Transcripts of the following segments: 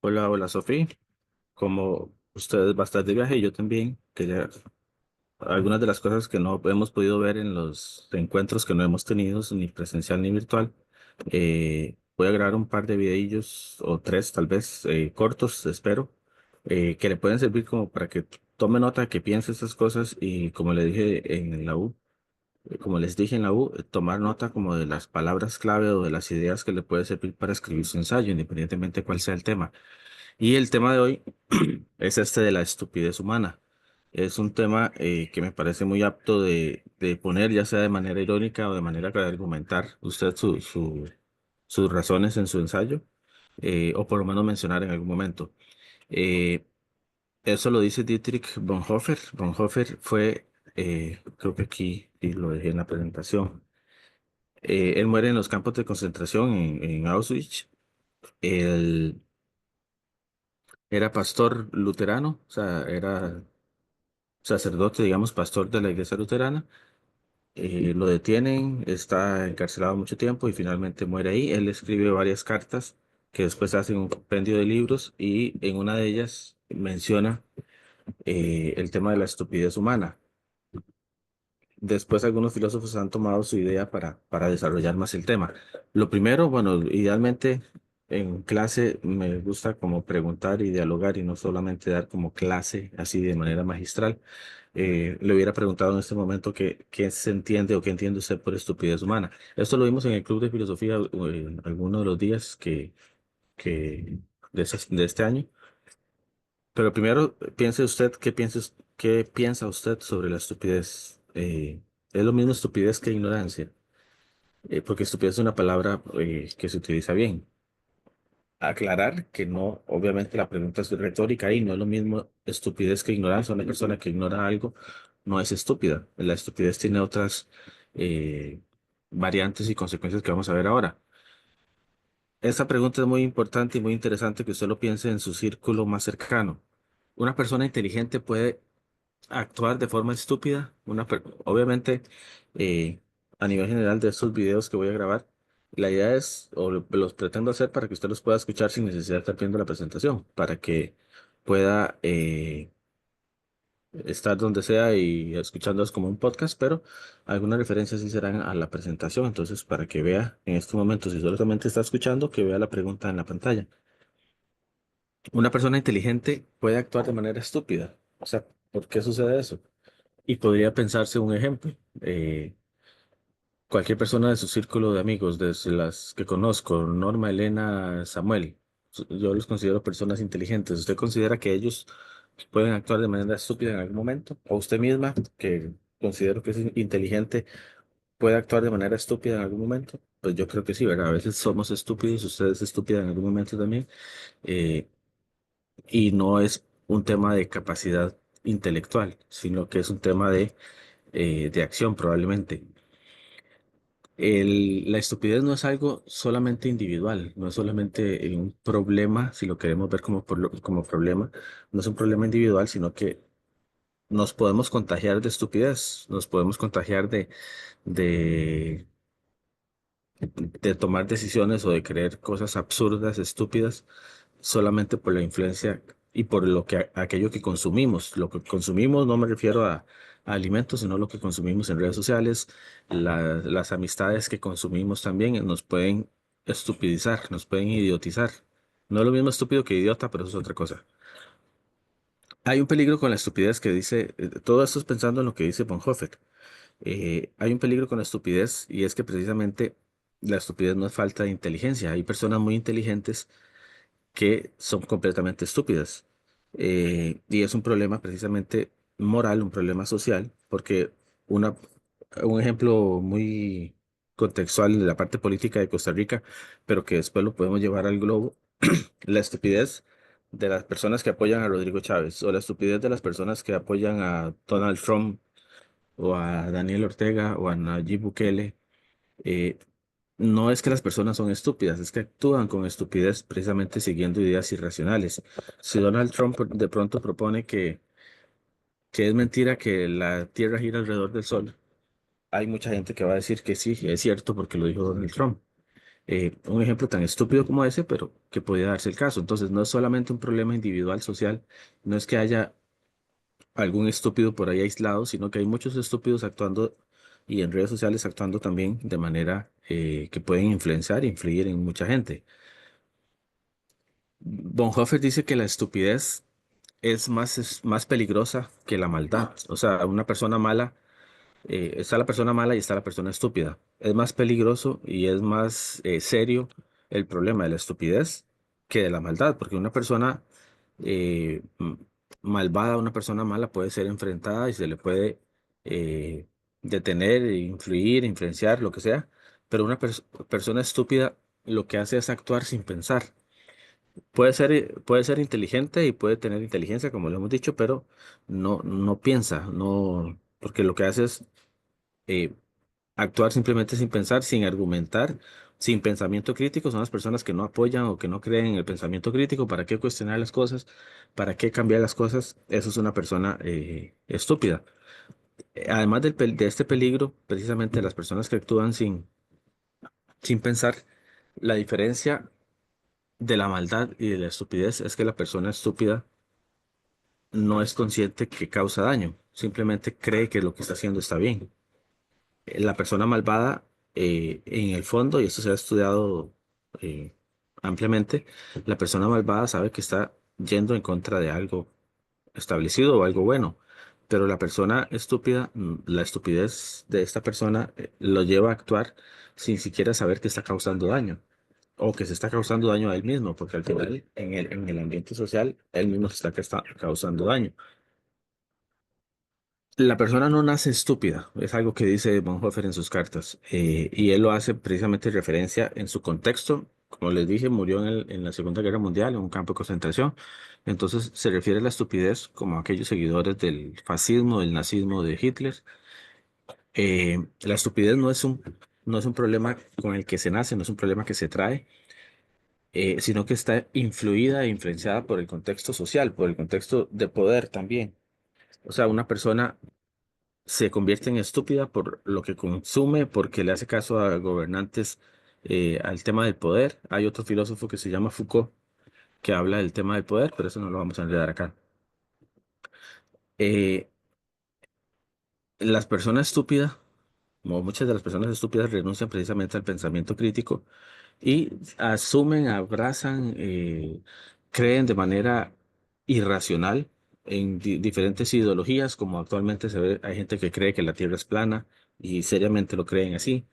Hola, hola Sofía. Como ustedes va a estar de viaje, yo también quería algunas de las cosas que no hemos podido ver en los encuentros que no hemos tenido, ni presencial ni virtual. Voy a grabar un par de videillos o tres, tal vez cortos, espero, que le pueden servir como para que tome nota, que piense estas cosas y como le dije en la U, como les dije en la U, tomar nota como de las palabras clave o de las ideas que le puede servir para escribir su ensayo, independientemente de cuál sea el tema. Y el tema de hoy es este de la estupidez humana. Es un tema que me parece muy apto de poner, ya sea de manera irónica o de manera para argumentar usted sus razones en su ensayo, o por lo menos mencionar en algún momento. Eh, Eso lo dice Dietrich Bonhoeffer. Bonhoeffer fue, creo que aquí y lo dejé en la presentación. Él muere en los campos de concentración en Auschwitz. Él era pastor luterano, o sea, era sacerdote, digamos, pastor de la iglesia luterana. Lo detienen, está encarcelado mucho tiempo y finalmente muere ahí. Él escribe varias cartas que después hacen un compendio de libros y en una de ellas menciona el tema de la estupidez humana. Después algunos filósofos han tomado su idea para desarrollar más el tema. Lo primero, bueno, idealmente en clase me gusta como preguntar y dialogar y no solamente dar como clase así de manera magistral. Le hubiera preguntado en este momento qué se entiende o qué entiende usted por estupidez humana. Esto lo vimos en el Club de Filosofía algunos de los días que de este año. Pero primero, piense usted, qué piensa usted sobre la estupidez? ¿Es lo mismo estupidez que ignorancia? Porque estupidez es una palabra que se utiliza bien. Aclarar que no, obviamente la pregunta es retórica y no es lo mismo estupidez que ignorancia. Una persona que ignora algo no es estúpida. La estupidez tiene otras eh, variantes y consecuencias que vamos a ver ahora. Esta pregunta es muy importante y muy interesante que usted lo piense en su círculo más cercano. Una persona inteligente puede actuar de forma estúpida. Obviamente, eh, a nivel general de estos videos que voy a grabar, la idea es, los pretendo hacer para que usted los pueda escuchar sin necesidad de estar viendo la presentación, para que pueda estar donde sea y escuchándolos como un podcast, pero algunas referencias sí serán a la presentación. Entonces, para que vea en este momento, si solamente está escuchando, que vea la pregunta en la pantalla. Una persona inteligente puede actuar de manera estúpida. O sea, ¿por qué sucede eso? Y podría pensarse un ejemplo. Cualquier persona de su círculo de amigos, desde las que conozco, Norma, Elena, Samuel, yo los considero personas inteligentes. ¿Usted considera que ellos pueden actuar de manera estúpida en algún momento? ¿O usted misma, que considero que es inteligente, puede actuar de manera estúpida en algún momento? Pues yo creo que sí, ¿verdad? A veces somos estúpidos, usted es estúpida en algún momento también. eh, y no es un tema de capacidad intelectual, sino que es un tema de acción probablemente. La estupidez no es algo solamente individual, no es solamente un problema, si lo queremos ver como problema, no es un problema individual, sino que nos podemos contagiar de estupidez, nos podemos contagiar de, de tomar decisiones o de creer cosas absurdas, estúpidas, solamente por la influencia y por aquello que consumimos. Lo que consumimos no me refiero a alimentos, sino lo que consumimos en redes sociales, las amistades que consumimos también nos pueden estupidizar, nos pueden idiotizar. No es lo mismo estúpido que idiota, pero eso es otra cosa. Hay un peligro con la estupidez que dice, todo esto es pensando en lo que dice Bonhoeffer. Hay un peligro con la estupidez y es que precisamente la estupidez no es falta de inteligencia. Hay personas muy inteligentes que son completamente estúpidas. Y es un problema precisamente moral, un problema social, porque una, un ejemplo muy contextual de la parte política de Costa Rica, pero que después lo podemos llevar al globo, la estupidez de las personas que apoyan a Rodrigo Chávez o la estupidez de las personas que apoyan a Donald Trump o a Daniel Ortega o a Nayib Bukele. eh, no es que las personas son estúpidas, es que actúan con estupidez precisamente siguiendo ideas irracionales. Si Donald Trump de pronto propone que es mentira que la Tierra gira alrededor del Sol, hay mucha gente que va a decir que sí, es cierto porque lo dijo Donald Trump. Un ejemplo tan estúpido como ese, pero que podía darse el caso. Entonces, no es solamente un problema individual social, no es que haya algún estúpido por ahí aislado, sino que hay muchos estúpidos actuando y en redes sociales actuando también de manera que pueden influenciar e influir en mucha gente. Bonhoeffer dice que la estupidez es más peligrosa que la maldad. O sea, una persona mala, está la persona mala y está la persona estúpida. Es más peligroso y es más serio el problema de la estupidez que de la maldad, porque una persona malvada, una persona mala puede ser enfrentada y se le puede eh, detener, influir, influenciar, lo que sea, pero una persona estúpida lo que hace es actuar sin pensar. Puede ser inteligente y puede tener inteligencia, como lo hemos dicho, pero no piensa, no, porque lo que hace es eh, actuar simplemente sin pensar, sin argumentar, sin pensamiento crítico. Son las personas que no apoyan o que no creen en el pensamiento crítico. ¿Para qué cuestionar las cosas? ¿Para qué cambiar las cosas? Eso es una persona estúpida. Además de este peligro, precisamente las personas que actúan sin pensar, la diferencia de la maldad y de la estupidez es que la persona estúpida no es consciente que causa daño, simplemente cree que lo que está haciendo está bien. La persona malvada, en el fondo, y esto se ha estudiado eh, ampliamente, la persona malvada sabe que está yendo en contra de algo establecido o algo bueno, pero la persona estúpida, la estupidez de esta persona lo lleva a actuar sin siquiera saber que está causando daño o que se está causando daño a él mismo, porque al final en el ambiente social él mismo se está, que está causando daño. La persona no nace estúpida, es algo que dice Bonhoeffer en sus cartas, y él lo hace precisamente en referencia en su contexto. Como les dije, murió en la Segunda Guerra Mundial en un campo de concentración. Entonces se refiere a la estupidez como aquellos seguidores del fascismo, del nazismo de Hitler. La estupidez no es un problema con el que se nace, no es un problema que se trae, sino que está influida e influenciada por el contexto social, por el contexto de poder también. O sea, una persona se convierte en estúpida por lo que consume, porque le hace caso a gobernantes, al tema del poder. Hay otro filósofo que se llama Foucault que habla del tema del poder, pero eso no lo vamos a enredar acá. Eh, las personas estúpidas, como muchas de las personas estúpidas, renuncian precisamente al pensamiento crítico y asumen, abrazan, creen de manera irracional en diferentes ideologías, como actualmente se ve, hay gente que cree que la Tierra es plana y seriamente lo creen así.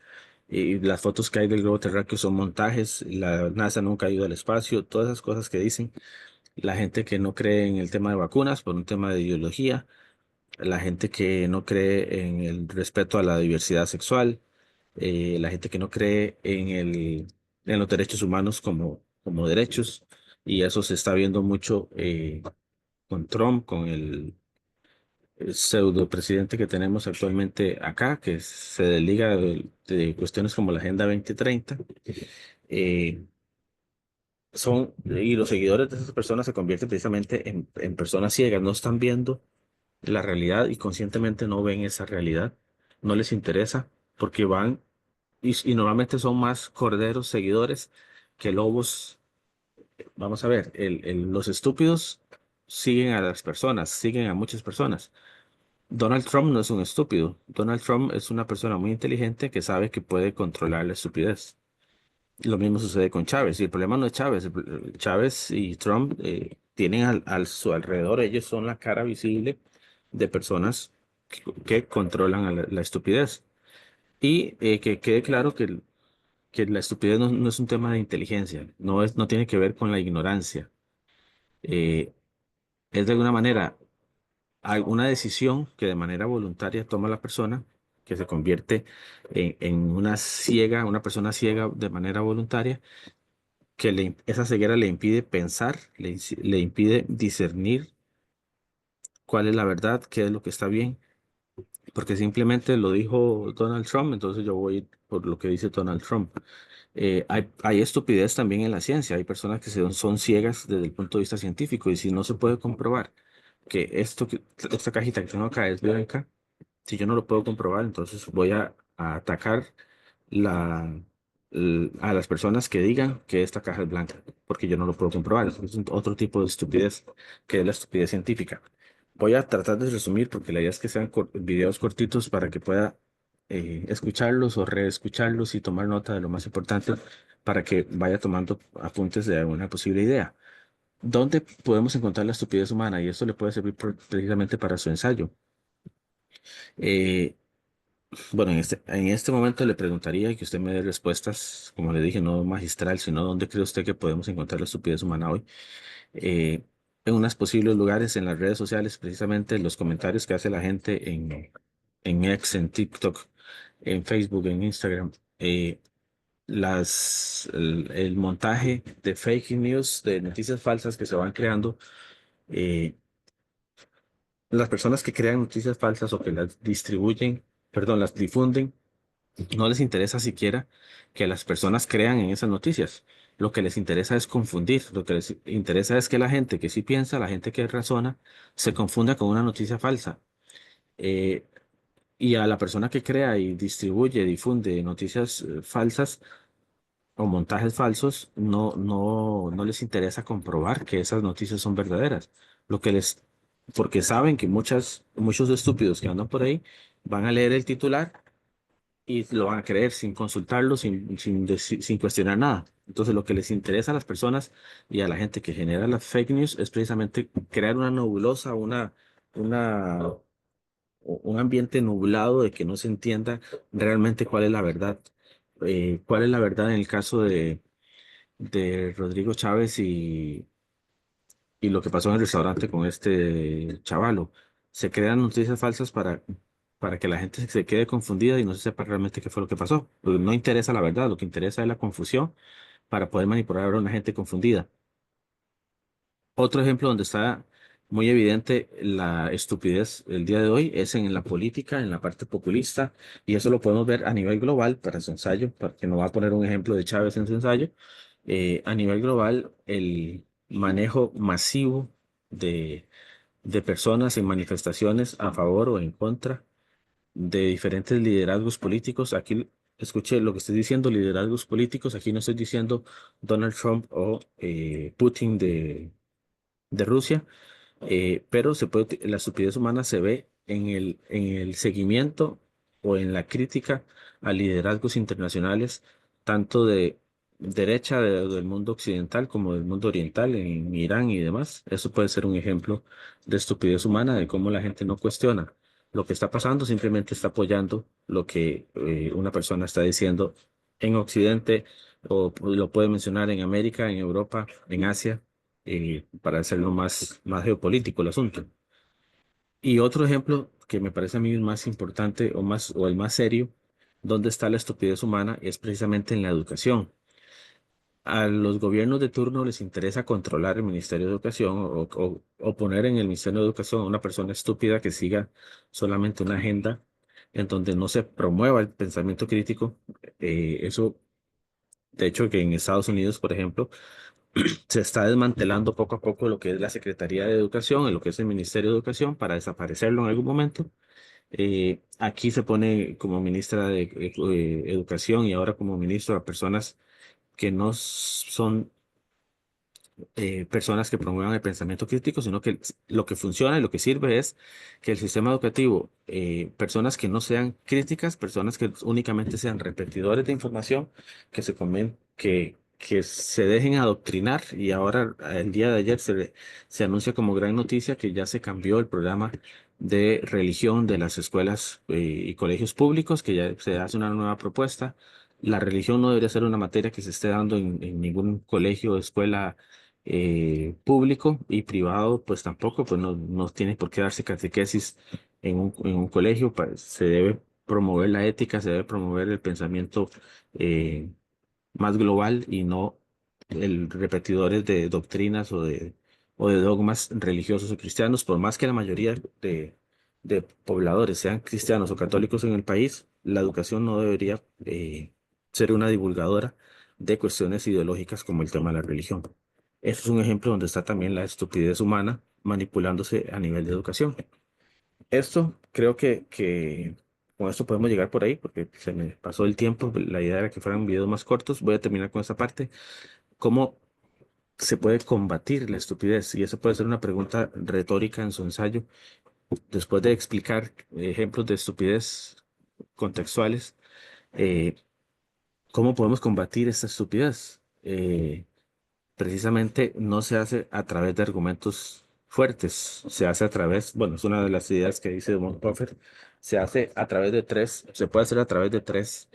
Y las fotos que hay del globo terráqueo son montajes, la NASA nunca ha ido al espacio, todas esas cosas que dicen. La gente que no cree en el tema de vacunas por un tema de ideología, la gente que no cree en el respeto a la diversidad sexual, la gente que no cree en los derechos humanos como derechos, y eso se está viendo mucho con Trump, con el pseudo presidente que tenemos actualmente acá, que se desliga de cuestiones como la Agenda 2030. eh, y los seguidores de esas personas se convierten precisamente en personas ciegas, no están viendo la realidad y conscientemente no ven esa realidad, no les interesa porque van y normalmente son más corderos seguidores que lobos. Vamos a ver, los estúpidos siguen a las personas, siguen a muchas personas. Donald Trump no es un estúpido. Donald Trump es una persona muy inteligente que sabe que puede controlar la estupidez. Lo mismo sucede con Chávez. Y el problema no es Chávez. Chávez y Trump tienen su alrededor, ellos son la cara visible de personas que controlan a la estupidez. Y que quede claro que la estupidez no es un tema de inteligencia, no tiene que ver con la ignorancia. Eh, es de alguna manera alguna decisión que de manera voluntaria toma la persona, que se convierte en una ciega, una persona ciega de manera voluntaria, que esa ceguera le impide pensar, le impide discernir cuál es la verdad, qué es lo que está bien, porque simplemente lo dijo Donald Trump, entonces yo voy por lo que dice Donald Trump. Hay estupidez también en la ciencia, hay personas que son ciegas desde el punto de vista científico y si no se puede comprobar que esta cajita que tengo acá es blanca, si yo no lo puedo comprobar, entonces voy a atacar a las personas que digan que esta caja es blanca, porque yo no lo puedo comprobar. Es otro tipo de estupidez que es la estupidez científica. Voy a tratar de resumir porque la idea es que sean videos cortitos para que pueda escucharlos o reescucharlos y tomar nota de lo más importante para que vaya tomando apuntes de alguna posible idea. ¿Dónde podemos encontrar la estupidez humana? Y esto le puede servir precisamente para su ensayo. Eh, bueno, en este momento le preguntaría que usted me dé respuestas, como le dije, no magistral, sino dónde cree usted que podemos encontrar la estupidez humana hoy. Eh, en unos posibles lugares en las redes sociales, precisamente los comentarios que hace la gente en X, en TikTok, en Facebook, en Instagram, el montaje de fake news, de noticias falsas que se van creando. eh, las personas que crean noticias falsas o que las distribuyen, perdón, las difunden, no les interesa siquiera que las personas crean en esas noticias. Lo que les interesa es confundir. Lo que les interesa es que la gente que sí piensa, la gente que razona, se confunda con una noticia falsa. Eh, y a la persona que crea y distribuye, difunde noticias falsas o montajes falsos, no les interesa comprobar que esas noticias son verdaderas. Lo que les, porque saben que muchos estúpidos que andan por ahí van a leer el titular y lo van a creer sin consultarlo, sin cuestionar nada. Entonces, lo que les interesa a las personas y a la gente que genera las fake news es precisamente crear una nebulosa, una, un ambiente nublado de que no se entienda realmente cuál es la verdad. ¿Cuál es la verdad en el caso de Rodrigo Chávez y lo que pasó en el restaurante con este chavalo? Se crean noticias falsas para que la gente se quede confundida y no se sepa realmente qué fue lo que pasó. Pues no interesa la verdad, lo que interesa es la confusión para poder manipular a una gente confundida. Otro ejemplo donde está muy evidente la estupidez el día de hoy es en la política, en la parte populista, y eso lo podemos ver a nivel global para su ensayo, para que nos va a poner un ejemplo de Chávez en su ensayo. A nivel global, el manejo masivo de, de personas en manifestaciones a favor o en contra de diferentes liderazgos políticos. Aquí escuché lo que estoy diciendo, liderazgos políticos. Aquí no estoy diciendo Donald Trump o Putin de Rusia, pero la estupidez humana se ve en el seguimiento o en la crítica a liderazgos internacionales, tanto de derecha del mundo occidental como del mundo oriental, en Irán y demás. Eso puede ser un ejemplo de estupidez humana, de cómo la gente no cuestiona lo que está pasando, simplemente está apoyando lo que una persona está diciendo en Occidente, o lo puede mencionar en América, en Europa, en Asia, para hacerlo más geopolítico el asunto. Y otro ejemplo que me parece a mí el más importante o el más serio, donde está la estupidez humana, es precisamente en la educación. A los gobiernos de turno les interesa controlar el Ministerio de Educación o poner en el Ministerio de Educación a una persona estúpida que siga solamente una agenda en donde no se promueva el pensamiento crítico. Eso, de hecho, que en Estados Unidos, por ejemplo, se está desmantelando poco a poco lo que es la Secretaría de Educación, en lo que es el Ministerio de Educación, para desaparecerlo en algún momento. Aquí se pone como ministra de Educación y ahora como ministro a personas que no son personas que promuevan el pensamiento crítico, sino que lo que funciona y lo que sirve es que el sistema educativo, personas que no sean críticas, personas que únicamente sean repetidores de información, que se dejen adoctrinar. Y ahora, el día de ayer, se anuncia como gran noticia que ya se cambió el programa de religión de las escuelas y colegios públicos, que ya se hace una nueva propuesta. La religión no debería ser una materia que se esté dando en ningún colegio o escuela público, y privado pues tampoco, pues no tiene por qué darse catequesis en un colegio. Se debe promover la ética, se debe promover el pensamiento eh, más global y no el repetidores de doctrinas o de dogmas religiosos o cristianos. Por más que la mayoría de pobladores sean cristianos o católicos en el país, la educación no debería ser una divulgadora de cuestiones ideológicas como el tema de la religión. Eso es un ejemplo donde está también la estupidez humana manipulándose a nivel de educación. Esto creo que con esto podemos llegar por ahí porque se me pasó el tiempo. La idea era que fueran videos más cortos. Voy a terminar con esta parte. ¿Cómo se puede combatir la estupidez? Y eso puede ser una pregunta retórica en su ensayo. Después de explicar ejemplos de estupidez contextuales, eh, ¿cómo podemos combatir esta estupidez? Precisamente no se hace a través de argumentos fuertes, se hace a través, bueno, es una de las ideas que dice Von Puffer, se hace a través de tres, se puede hacer a través de tres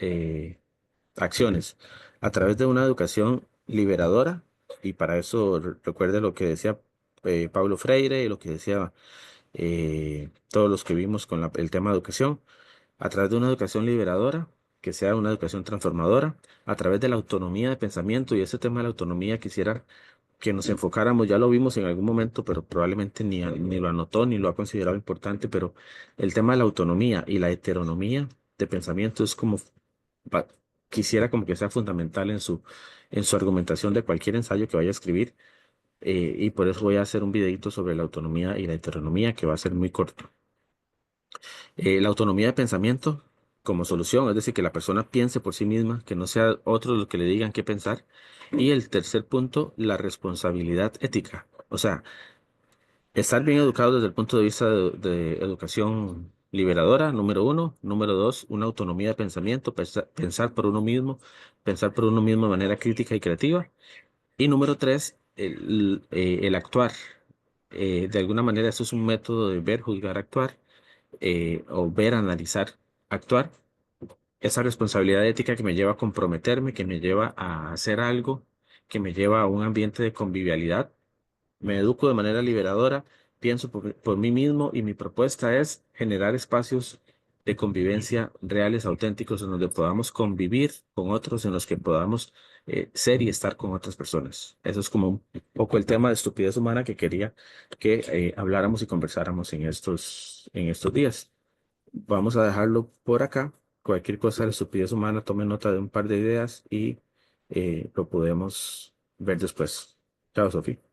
acciones, a través de una educación liberadora, y para eso recuerde lo que decía Paulo Freire y lo que decía todos los que vimos con el tema de educación, a través de una educación liberadora, que sea una educación transformadora, a través de la autonomía de pensamiento, y ese tema de la autonomía quisiera que nos enfocáramos, ya lo vimos en algún momento, pero probablemente ni lo anotó ni lo ha considerado importante, pero el tema de la autonomía y la heteronomía de pensamiento es como, pa- quisiera como que sea fundamental en su argumentación de cualquier ensayo que vaya a escribir, y por eso voy a hacer un videito sobre la autonomía y la heteronomía que va a ser muy corto. La autonomía de pensamiento como solución, es decir, que la persona piense por sí misma, que no sea otros los que le digan qué pensar. Y el tercer punto, la responsabilidad ética. O sea, estar bien educado desde el punto de vista de educación liberadora, número uno. Número dos, una autonomía de pensamiento, pensar por uno mismo, pensar por uno mismo de manera crítica y creativa. Y número tres, el actuar. De alguna manera, eso es un método de ver, juzgar, actuar, o ver, analizar, actuar. Esa responsabilidad ética que me lleva a comprometerme, que me lleva a hacer algo, que me lleva a un ambiente de convivialidad. Me educo de manera liberadora, pienso por mí mismo, y mi propuesta es generar espacios de convivencia reales, auténticos, en donde podamos convivir con otros, en los que podamos ser y estar con otras personas. Eso es como un poco el tema de estupidez humana que quería que habláramos y conversáramos en estos días. Vamos a dejarlo por acá. Cualquier cosa de la estupidez humana, tome nota de un par de ideas y lo podemos ver después. Chao, Sofía.